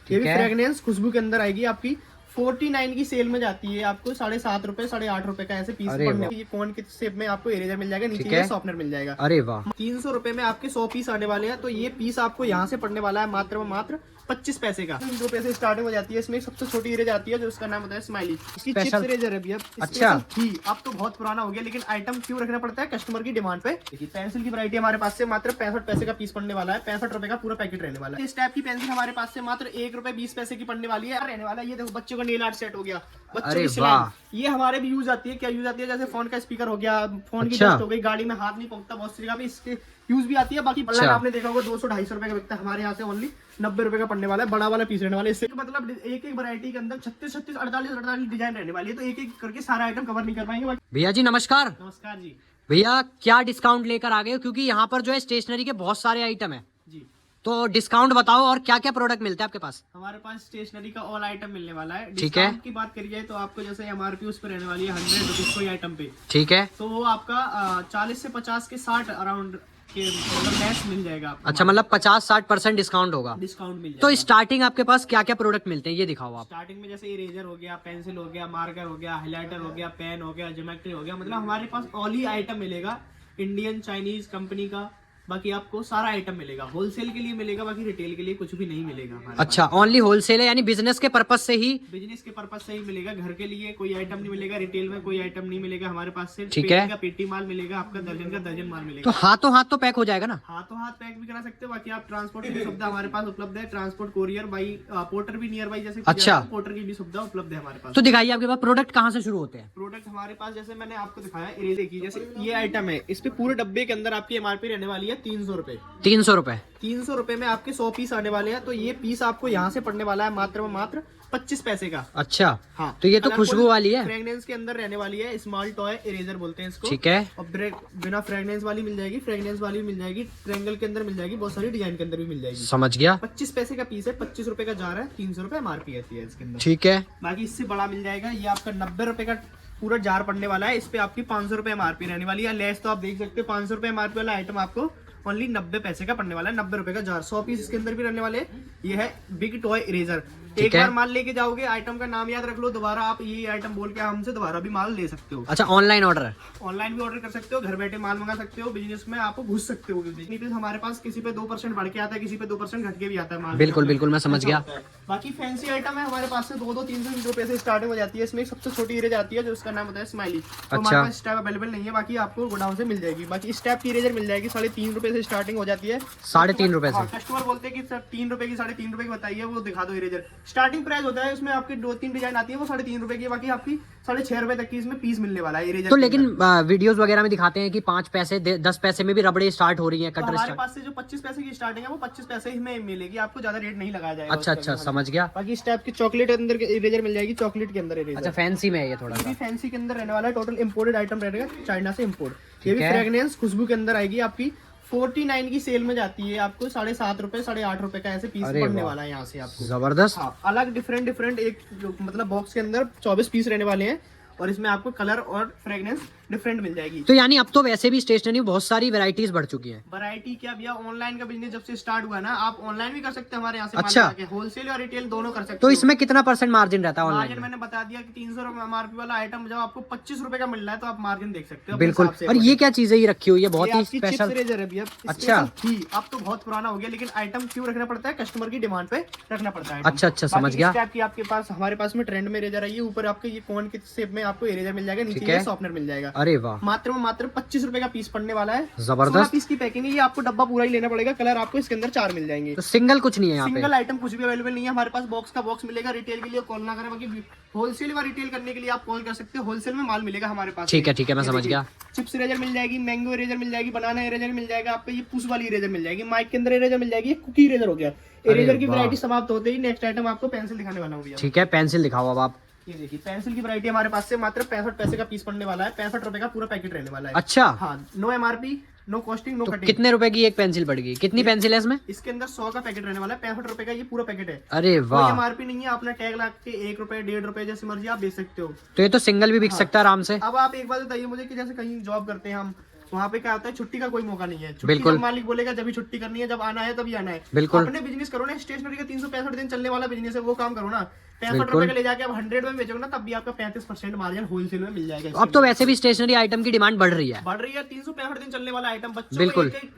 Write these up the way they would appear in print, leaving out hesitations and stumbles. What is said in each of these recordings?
ये भी फ्रेगनेंस खुशबू के अंदर आएगी आपकी। 49 की सेल में जाती है, आपको 7.5 रुपए 8.5 रुपए का ऐसे पीस पड़ने। ये कौन के शेप में आपको इरेजर मिल जाएगा, नीचे ये शॉर्पनर मिल जाएगा। अरे वाह, 300 रुपए में आपके 100 पीस आने वाले हैं। तो ये पीस आपको यहाँ से पड़ने वाला है मात्र मात्र 25 पैसे का। 2 रुपए से स्टार्टिंग हो जाती है। इसमें सबसे छोटी इरेजर आती है जो उसका नाम होता है स्माइली। इसकी चिप्स इरेजर है भैया। अच्छा थी, अब तो बहुत पुराना हो गया, लेकिन आइटम क्यों रखना पड़ता है, कस्टमर की डिमांड पे। देखिए पेंसिल की वैरायटी हमारे पास से मात्र 65 पैसे का पीस पड़ने वाला है। 65 रुपए का पूरा पैकेट रहने वाला है। इस टाइप की पेंसिल हमारे पास से मात्र 1 रुपए 20 पैसे की पड़ने वाली है, रहने वाला है। ये देखो बच्चों का नेल आर्ट सेट हो गया, बच्चों की सिलाई। ये हमारे भी यूज आती है। क्या यूज आती है, जैसे फोन का स्पीकर हो गया, फोन की डस्ट हो गई, गाड़ी में हाथ नहीं पहुंचता, बहुत सी जगह पे इसके यूज भी आती है। बाकी पल्ला आपने देखा होगा 200-250 रुपए का बिकता है, हमारे यहाँ से ओनली 90 रुपए का पड़ने वाला है। बड़ा वाला पीस रहने वाला है। इससे मतलब एक एक वैरायटी के अंदर 36, 48 डिजाइन रहने वाली है। तो एक एक करके सारा आइटम कवर नहीं कर पाएंगे। भैया जी नमस्कार। नमस्कार जी। भैया क्या डिस्काउंट लेकर आ गए हो, क्योंकि यहाँ पर जो है स्टेशनरी के बहुत सारे आइटम है जी, तो डिस्काउंट बताओ और क्या क्या प्रोडक्ट मिलता है आपके पास। हमारे पास स्टेशनरी का ऑल आइटम मिलने वाला है। ठीक है, की बात करी जाए तो आपको जैसे एमआरपी उस पर रहने वाली है 100 रुपीज कोई आइटम पे। ठीक है, तो वो आपका 40 से 50 के 60 अराउंड के मतलब लेस मिल जाएगा आपको। अच्छा, मतलब 50-60% डिस्काउंट होगा। डिस्काउंट मिल जाएगा। तो स्टार्टिंग आपके पास क्या क्या प्रोडक्ट मिलते हैं ये दिखाओ आप। स्टार्टिंग में जैसे इरेजर हो गया, पेंसिल हो गया, मार्कर हो गया, हाइलाइटर हो गया, पेन हो गया, ज्योमेट्री हो गया, मतलब हमारे पास ऑल ही आइटम मिलेगा। इंडियन चाइनीज कंपनी का बाकी आपको सारा आइटम मिलेगा। होलसेल के लिए मिलेगा, बाकी रिटेल के लिए कुछ भी नहीं मिलेगा हमारे। अच्छा, ओनली होलसेल है, यानी बिजनेस के पर्पज से ही। बिजनेस के पर्पज से ही मिलेगा। घर के लिए कोई आइटम नहीं मिलेगा, रिटेल में कोई आइटम नहीं मिलेगा हमारे पास से। ठीक है, पेटी माल मिलेगा आपका, दर्जन का दर्जन माल मिलेगा। तो हाथों हाथ तो पैक हो जाएगा ना। हाथों हाथ पैक भी करा सकते हो। बाकी आप ट्रांसपोर्ट की सुविधा हमारे पास उपलब्ध है। ट्रांसपोर्ट कोरियर बाई पोर्टर भी नियर बाई जैसे। अच्छा, पोर्टर की भी सुविधा उपलब्ध है हमारे पास। तो दिखाइए आपके पास प्रोडक्ट कहाँ से शुरू होते हैं। प्रोडक्ट हमारे पास जैसे मैंने आपको दिखाया इरेजर की, जैसे ये आइटम है, इस पे पूरे डब्बे के अंदर आपकी एमआरपी रहने वाली है 300 रुपए। 300 रुपए। 300 रुपए में आपके 100 पीस आने वाले हैं। तो ये पीस आपको यहाँ से पड़ने वाला है मात्र मात्र 25 पैसे का। अच्छा, हाँ, तो ये तो खुशबू वाली है, फ्रेगनेंस के अंदर रहने वाली है। स्मॉल टॉय इरेजर बोलते हैं इसको। ठीक है, और बिना फ्रेगनेंस वाली मिल जाएगी, फ्रेगनेंस वाली मिल जाएगी, ट्रायंगल के अंदर मिल जाएगी, बहुत सारी डिजाइन के अंदर भी मिल जाएगी। समझ गया। 25 पैसे का पीस है, 25 रुपए का जा रहा है, 300 रुपए एमआरपी आती है इसके अंदर। ठीक है, बाकी इससे बड़ा मिल जाएगा। ये आपका 90 रुपए का पूरा जार पड़ने वाला है। इस पे आपकी 500 रुपए एमआरपी रहने वाली है। लेस तो आप देख सकते हो, 500 रुपए एमआरपी वाला आइटम आपको ओनली 90 पैसे का पड़ने वाला है। 90 रुपए का जार, 100 पीस इसके अंदर भी रहने वाले हैं। ये है बिग टॉय इरेजर। एक बार माल लेके जाओगे, आइटम का नाम याद रख लो, दोबारा आप ये आइटम बोल के हमसे दोबारा भी माल ले सकते हो। अच्छा, ऑनलाइन ऑर्डर है। ऑनलाइन भी ऑर्डर कर सकते हो, घर बैठे माल मंगा सकते हो। बिजनेस में आपको घुस सकते हो। बिजनेस हमारे पास किसी पे 2% बढ़ के आता है, किसी पे 2% घट के भी आता है माल। बिल्कुल बिल्कुल, मैं समझ गया। बाकी फैंसी आइटम है हमारे पास से 200-300 रुपए से स्टार्टिंग हो जाती है। इसमें सबसे छोटी इरेजर आती है जो उसका नाम होता है स्माइली। तो हमारे पास इस टाइप अवेलेबल नहीं है, बाकी आपको गोडाउन से मिल जाएगी। बाकी इस टाइप की इरेजर मिल जाएगी, 3.5 रुपए से स्टार्टिंग हो जाती है। 3.5 रुपए से। कस्टमर बोलते हैं कि सर 3 रुपए की, 3.5 रुपए की बताइए, वो दिखा दो इरेजर। स्टार्टिंग प्राइस होता है, उसमें आपकी 2-3 डिजाइन आती है, वो 3.5 रुपए की। बाकी आपकी 6.5 रुपए तक की इसमें पीस मिलने वाला है इरेजर। तो लेकिन वीडियोस वगैरह में दिखाते हैं कि 5 पैसे 10 पैसे में भी रबड़े स्टार्ट हो रही है, कटर हमारे पास से जो 25 पैसे की स्टार्टिंग है वो 25 पैसे ही में मिलेगी, आपको ज्यादा रेट नहीं लगाया जाएगा। अच्छा अच्छा, समझ गया। बाकी इस टाइप की चॉकलेट अंदर इरेजर मिल जाएगी, चॉकलेट के अंदर इरेजर। अच्छा, फैंसी में है ये थोड़ा सा। फैंसी के अंदर रहने वाला है, टोटल इंपोर्टेड आइटम रहेगा, चाइना से इंपोर्ट। ये भी फ्रेगनेंस खुशबू के अंदर आएगी आपकी। 49 की सेल में जाती है, आपको 7.5 रुपए 8.5 रुपए का ऐसे पीस पड़ने वाला है यहाँ से आपको। जबरदस्त। हाँ, अलग डिफरेंट एक मतलब बॉक्स के अंदर 24 पीस रहने वाले हैं, और इसमें आपको कलर और फ्रेगनेंस डिफरेंट मिल जाएगी। तो यानी अब तो वैसे भी स्टेशनरी में बहुत सारी वैरायटीज बढ़ चुकी हैं। वैरायटी क्या भैया, ऑनलाइन का बिजनेस जब से स्टार्ट हुआ ना, आप ऑनलाइन भी कर सकते हैं हमारे यहाँ से। अच्छा, होलसेल और रिटेल दोनों कर सकते तो हो। इसमें कितना % मार्जिन रहता है ऑनलाइन? मैंने बता दिया कि 300 रुपए एमआरपी वाला आइटम जब आपको 25 रुपए का मिल रहा है, तो आप मार्जिन देख सकते हो। बिल्कुल। और ये क्या चीज है ये रखी हुई है, बहुत ही स्पेशल इरेजर है भैया। अच्छा थी, अब तो बहुत पुराना हो गया, लेकिन आइटम क्यों रखना पड़ता है, कस्टमर की डिमांड पे रखना पड़ता है। अच्छा अच्छा, समझ गया। आपके पास हमारे पास में ट्रेंड में इरेजर है, ये ऊपर आपके ये कौन के शेप में आपको इरेजर मिल जाएगा, नीचे ये शॉर्पनर मिल जाएगा। अरे वाह, मात्र 25 रुपए का पीस पड़ने वाला है। जबरदस्त। पीस की पैकिंग है, ये आपको डब्बा पूरा ही लेना पड़ेगा। कलर आपको इसके अंदर 4 मिल जाएंगे। तो सिंगल कुछ नहीं है यहाँ पे? सिंगल आइटम कुछ भी अवेलेबल नहीं है हमारे पास। बॉक्स का बॉक्स मिलेगा। रिटेल के लिए कॉल ना करें, बाकी होलसेल व रिटेल करने के लिए आप कॉल कर सकते हो। होलसेल में माल मिलेगा हमारे पास। ठीक है, मैं समझ गया। चिप्स इरेजर मिल जाएगी, मैंगो इरेजर मिल जाएगी, बनाना इरेजर मिल जाएगा आपको, ये पुश वाली इरेजर मिल जाएगी, माइक के अंदर इरेजर मिल जाएगी, कुकी इरेजर हो गया। इरेजर की वैरायटी समाप्त होते ही नेक्स्ट आइटम आपको पेंसिल दिखाने वाला हूँ। ठीक है, पेंसिल दिखाओ अब आप। ये देखिए पेंसिल की वैरायटी हमारे पास से मात्र 65 पैसे का पीस पड़ने वाला है। 65 रुपए का पूरा पैकेट रहने वाला है। अच्छा, हाँ, no MRP, no costing, no cutting. कितने रुपए की एक पेंसिल पड़ गई? कितनी पेंसिल है इसमें? इसके अंदर 100 का पैकेट रहने वाला है। 65 रुपए का ये पूरा पैकेट है। अरे वाह, एमआरपी नहीं है, अपना टैग लगा के 1 रुपए 1.5 रुपए जैसी मर्जी आप बेच सकते हो। तो ये तो सिंगल भी बिक सकता है आराम से। अब आप एक बात बताइए मुझे कि जैसे कहीं जॉब करते हैं हम, वहाँ पे क्या होता है, छुट्टी का कोई मौका नहीं है। छुट्टी बिल्कुल। जब मालिक बोलेगा जब भी छुट्टी करनी है, जब आना है तभी आना है। बिल्कुल। अपने बिजनेस करो ना, स्टेशनरी का 365 दिन चलने वाला बिजनेस है, वो काम करो ना। 65 बिल्कुल। रुपए का ले जाके आप 100 में बेचोगे ना, तब भी आपका 35% मार्जिन होलसेल में मिल जाएगा। अब तो वैसे भी स्टेशनरी आइटम की डिमांड बढ़ रही है। बढ़ रही है, 365 दिन चलने वाला आइटम, बच्चों बिल्कुल। को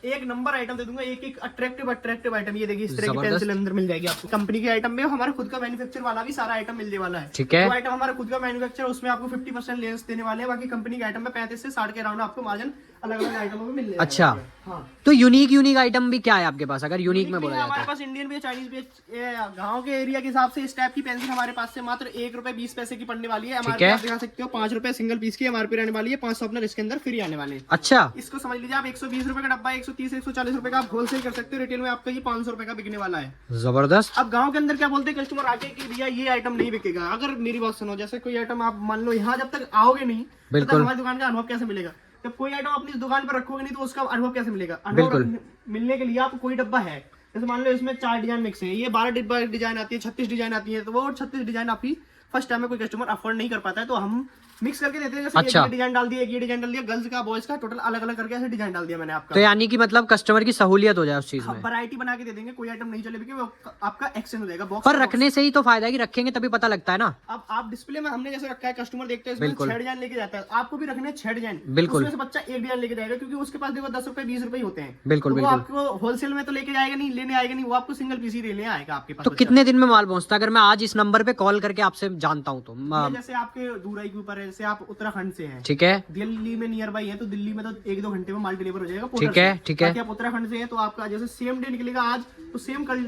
एक नंबर आइटम दे दूंगा, एक अट्रैक्टिव आइटम। ये देखिए, इस तरह की जबरदस्त। पेंसिल अंदर मिल जाएगी आपको। कंपनी के आइटम में हमारा खुद का मैन्युफैक्चर वाला भी सारा आइटम मिलने वाला है। ठीक है। जो आइटम हमारा खुद का मैन्युफैक्चर, उसमें आपको 50% लेस देने वाले हैं। बाकी कंपनी के आइटम में 35 से 60 के राउंड आपको मार्जिन अलग अलग आइटमों में मिल जाएगा। अच्छा। हाँ। तो यूनिक आइटम भी क्या है आपके पास, अगर यूनिक में बोला जाता हमारे है? पास इंडियन भी है, चाइनीज भी है। गाँव के एरिया के हिसाब से इस टाइप की पेंसिल हमारे पास से मात्र 1 रुपए 20 पैसे की पड़ने वाली है। हमारे है। पास दिखा सकते हो 5 रुपए सिंगल पीस की एमआरपी रहने वाली है। 5 शॉर्पनर इसके अंदर फ्री आने वाले हैं। अच्छा। इसको समझ लीजिए आप 120 रुपए का डब्बा, 130 140 रुपए का आप होलसेल कर सकते हो। रिटेल में आपका ये 500 रुपए का बिकने वाला है। जबरदस्त। अब गांव के अंदर क्या बोलते हैं कस्टमर आके कि भैया ये आइटम नहीं बिकेगा। अगर मेरी बात सुनो, जैसे कोई आइटम आप मान लो यहाँ जब तक आओगे नहीं, तब तक बिल्कुल। हमारी दुकान का अनुभव कैसे मिलेगा? जब कोई आइटम अपनी दुकान पर रखोगे नहीं तो उसका अनुभव कैसे मिलेगा? बिल्कुल। अनुभव मिलने के लिए आपको कोई डब्बा है, जैसे मान लो इसमें 4 डिजाइन मिक्स है, ये 12 डिजाइन आती है, 36 डिजाइन आती है, तो वो 36 डिजाइन आपकी फर्स्ट टाइम में कोई कस्टमर अफोर्ड नहीं कर पाता है, तो हम मिक्स करके देते हैं। जैसे अच्छा। ये डिजाइन डाल दिया, ये डिजाइन डाल दिया, गर्ल्स का बॉयज का टोटल अलग अलग करके ऐसे डिजाइन डाल दिया मैंने आपका। तो यानी कि मतलब कस्टमर की सहूलियत हो जाए उस चीज में। वैरायटी बना के दे देंगे, कोई आइटम नहीं चले वो आपका एक्सचेंज हो जाएगा। बॉक्स पर रखने से ही तो फायदा है कि रखेंगे तभी पता लगता है ना। अब आप डिस्प्ले में हमने जैसे रखा है, कस्टमर देखते हैं इसमें बिल्कुल। 6 डिजाइन लेके जाता है, आपको भी रखने 6 डिजाइन। बिल्कुल। उसमें से बच्चा 1 डिजाइन लेके जाएगा, क्योंकि उसके पास देखो 10 रुपए 20 रुपए होते हैं। बिल्कुल, तो वो बिल्कुल। आपको होलसेल में तो लेके जाएगा नहीं, लेने आएगा नहीं, वो आपको सिंगल पीस ही लेने आएगा आपके पास। तो कितने दिन में माल पहुंचता है, अगर मैं आज इस नंबर पे कॉल करके आपसे जानता हूँ तो? ये जैसे आपके दूराई के ऊपर है, जैसे आप उत्तराखंड से हैं, ठीक है। दिल्ली में नियर बाई है, तो दिल्ली में तो 1-2 घंटे में माल डिलीवर हो जाएगा। ठीक है, ठीक है। बाकी आप उत्तराखंड से हैं तो आपका जैसे सेम डे निकलेगा आज, तो सेम कल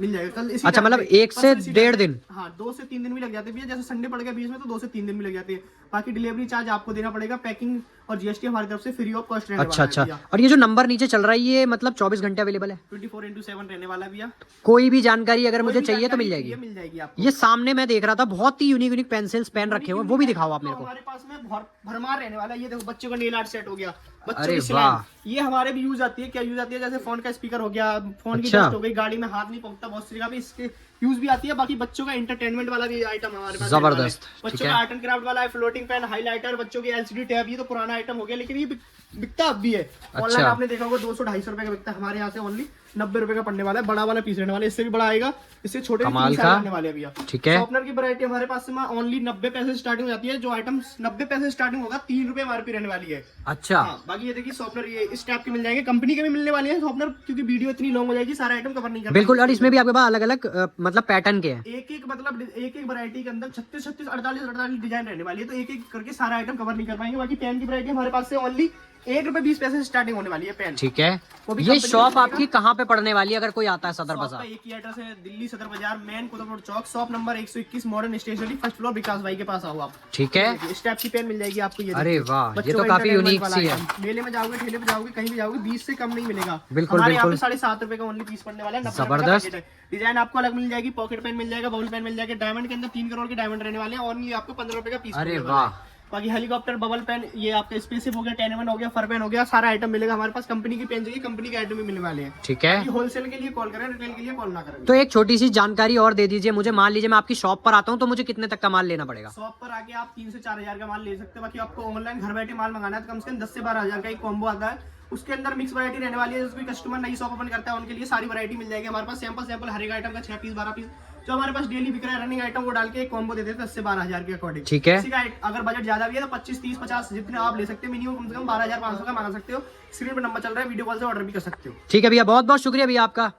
मिल जाएगा। कल इसी अच्छा, टाइम मतलब पे, 1 से परसों इसी टाइम 1.5 पे। दिन। हाँ, 2 से 3 दिन भी लग जाते हैं। जैसे संडे पड़ गया बीच में तो 2 से 3 दिन भी लग जाते हैं। बाकी डिलीवरी चार्ज आपको देना पड़ेगा, पैकिंग और जीएसटी हमारी तरफ से फ्री ऑफ कॉस्ट रहने अच्छा वाला है अच्छा। और ये जो नंबर नीचे चल रहा है ये मतलब 24 घंटे अवेलेबल है? 24x7 रहने वाला भैया। कोई भी जानकारी अगर मुझे कोई भी चाहिए तो मिल जानकारी जाएगी? मिल जाएगी आपको। ये सामने मैं देख रहा था बहुत ही यूनिक पेंसिल्स पेन रखे हुए, वो भी दिखाओ आप मेरे को। हमारे पास में भरमार रहने वाला है। ये देखो बच्चों का नेल आर्ट सेट हो गया, बच्चों अरे की वाह। सिलाई, ये हमारे भी यूज आती है। क्या यूज आती है? जैसे फोन का स्पीकर हो गया, फोन की अच्छा। डस्ट हो गई, गाड़ी में हाथ नहीं पहुंचता, बहुत सी जगह पे इसके यूज भी आती है। बाकी बच्चों का एंटरटेनमेंट वाला भी आइटम हमारे पास जबरदस्त, रहने वाला है। ठीक बच्चों है। का आर्ट एंड क्राफ्ट वाला है, फ्लोटिंग पेन, हाईलाइटर, बच्चों की एलसीडी टैब। ये तो पुराना आइटम हो गया, लेकिन ये बिकता अब भी है। ऑनलाइन आपने देखा होगा 200-250 रुपए का बिकता है, हमारे यहाँ से ओनली 90 रुपए का पड़ने वाला है। बड़ा वाला पीस रहने वाला है, इससे भी बड़ा आएगा, इससे छोटे कमाल का। रहने वाले भैया। ठीक है। शॉर्पनर की वैरायटी हमारे पास में ओनली 90 पैसे से स्टार्टिंग हो जाती है। जो आइटम 90 पैसे से स्टार्टिंग होगा, 3 रुपए एमआरपी रहने वाली है। अच्छा। हाँ, बाकी ये देखिए शॉर्पनर ये इस टाइप के मिल जाएंगे, कंपनी के भी मिलने वाले हैं शॉर्पनर, क्योंकि वीडियो इतनी लॉन्ग हो जाएगी, सारा आइटम कवर नहीं कर बिल्कुल। और इसमें भी आपके पास अलग अलग मतलब पैटर्न के हैं? एक मतलब एक वैरायटी के अंदर 36 48 डिजाइन रहने वाली है, तो एक करके सारा आइटम कवर नहीं कर पाएंगे। बाकी पेन की वैरायटी हमारे पास से ओनली 1 रुपए 20 पैसे से स्टार्टिंग होने वाली है पेन। ठीक है। वो भी ये कंपनी शॉप का आपकी कहाँ पे पड़ने वाली है अगर कोई आता है सदर शॉप बाजार? का एक ही एड्रेस है, Delhi Sadar Bazaar main Kutubpur Chowk, shop number 121, modern stationery, first floor, Vikas भाई के पास आओ आप। ठीक है। इस टाइप की पेन मिल जाएगी आपको। ये अरे देखिए, वाह, ये बच्चों तो का काफी entertainment यूनिक वाला सी है। item। मेले में जाओगे, ठेले पे जाओगे, कहीं भी जाओगे, 20 से कम नहीं मिलेगा। बिल्कुल, हमारे यहाँ पे बिल्कुल। 7.5 रुपए का ओनली पीस पड़ने वाला है। 90 रुपए का जबरदस्त। पैकेट है। डिजाइन आपको अलग मिल जाएगी, पॉकेट पेन मिल जाएगा, बाउल पेन मिल जाएगा। डायमंड के अंदर 3 करोड़ के डायमंड रहने वाले हैं, और ये आपको 15 रुपए का पीस अरे पड़ने वाला है। वाह। बाकी हेलीकॉप्टर, बबल पेन, ये आपका स्पेसिफ हो गया, 10 हो गया, फर पेन हो गया, सारा आइटम मिलेगा हमारे पास। कंपनी की पेन चाहिए, कंपनी के आइटम भी मिलने वाले हैं। ठीक है। होलसेल के लिए कॉल करें, रिटेल के लिए कॉल ना करें। तो एक छोटी सी जानकारी और दे दीजिए मुझे, मान लीजिए मैं आपकी शॉप पर आता हूँ तो मुझे कितने तक का माल लेना पड़ेगा? शॉप पर आके आप 3 से 4 हजार का माल ले सकते हैं। बाकी आपको ऑनलाइन घर बैठे माल मंगाना है तो कम से कम 10 से 12 हजार का एक कॉम्बो आता है। उसके अंदर मिक्स वैरायटी रहने वाली है। जैसे कोई कस्टमर नई शॉप ओपन करता है, उनके लिए सारी वैरायटी मिल जाएगी हमारे पास। सैंपल हर एक आइटम का 6 पीस 12 पीस जो हमारे पास डेली बिक रहा है रनिंग आइटम, वो डाल के एक कॉम्बो देते हैं 10 से 12 हजार के अकॉर्डिंग। ठीक है। किसी का अगर बजट ज्यादा भी है तो 25 30 50 जितने आप ले सकते हो, मिनिमम कम से कम 12,500 का मांग सकते हो। स्क्रीन पर नंबर चल रहा है, वीडियो कॉल से ऑर्डर भी कर सकते हो। ठीक है भैया, बहुत बहुत शुक्रिया भैया आपका।